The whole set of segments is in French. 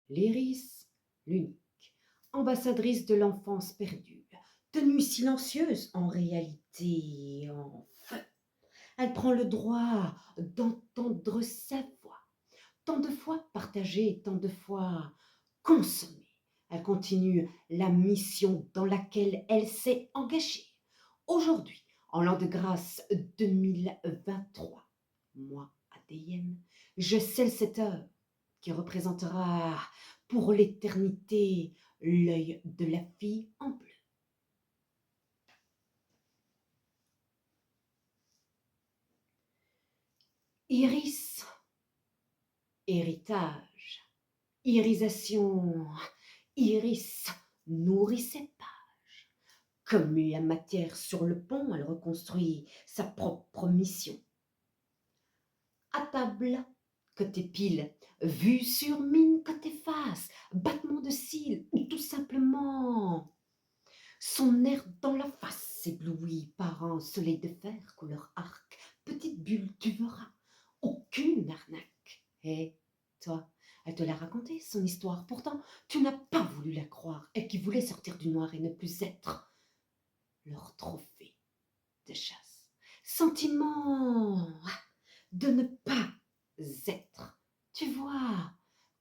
L'iris, l'unique, ambassadrice de l'enfance perdue, tenue silencieuse en réalité en feu. Elle prend le droit d'entendre sa voix, tant de fois partagée, tant de fois consommée. Elle continue la mission dans laquelle elle s'est engagée. Aujourd'hui, en l'an de grâce 2023, moi, ADN, je scelle cette heure qui représentera pour l'éternité l'œil de la fille en bleu. Iris, héritage, irisation, iris nourrit ses pages. Comme la matière sur le pont, elle reconstruit sa propre mission. À table, côté pile, vue sur mine côté face, battement de cils ou tout simplement son air dans la face ébloui par un soleil de fer couleur arc. Petite bulle, tu verras, aucune arnaque. Et toi, elle te l'a raconté, son histoire. Pourtant, tu n'as pas voulu la croire. Elle qui voulait sortir du noir et ne plus être leur trophée de chasse. Sentiment de ne pas être. Tu vois,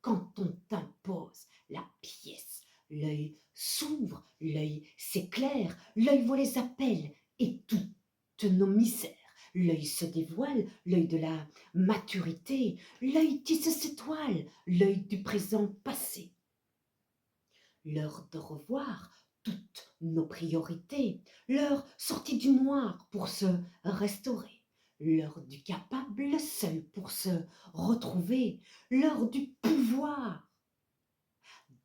quand on t'impose la pièce, l'œil s'ouvre, l'œil s'éclaire, l'œil voit les appels et toutes nos misères. L'œil se dévoile, l'œil de la maturité, l'œil tisse ses toiles, l'œil du présent passé. L'heure de revoir toutes nos priorités, l'heure sortie du noir pour se restaurer, l'heure du capable seul pour se retrouver, l'heure du pouvoir,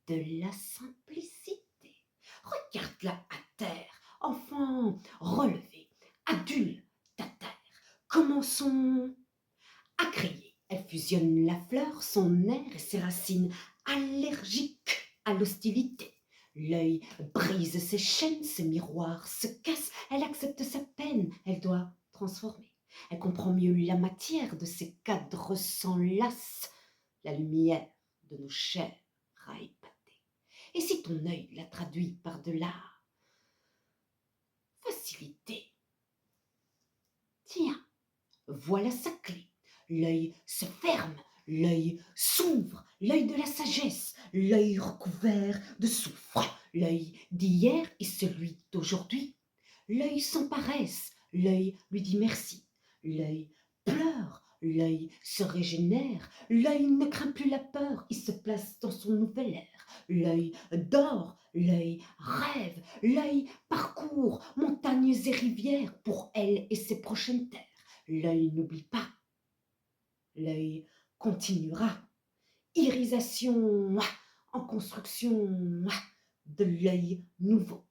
de la simplicité. Regarde-la à terre, enfant relevé, adulte à terre. Commençons à crier. Elle fusionne la fleur, son air et ses racines allergiques à l'hostilité. L'œil brise ses chaînes, ses miroirs se cassent. Elle accepte sa peine, elle doit transformer. Elle comprend mieux la matière de ses cadres s'enlace, la lumière de nos chairs à épater. Et si ton œil la traduit par de la facilité, tiens, voilà sa clé. L'œil se ferme, l'œil s'ouvre, l'œil de la sagesse, l'œil recouvert de soufre, l'œil d'hier et celui d'aujourd'hui. L'œil sans paresse, l'œil lui dit merci, l'œil pleure, l'œil se régénère, l'œil ne craint plus la peur, il se place dans son nouvel air. L'œil dort, l'œil rêve, l'œil parcourt montagnes et rivières pour elle et ses prochaines terres. L'œil n'oublie pas, l'œil continuera. Irisation en construction de l'œil nouveau.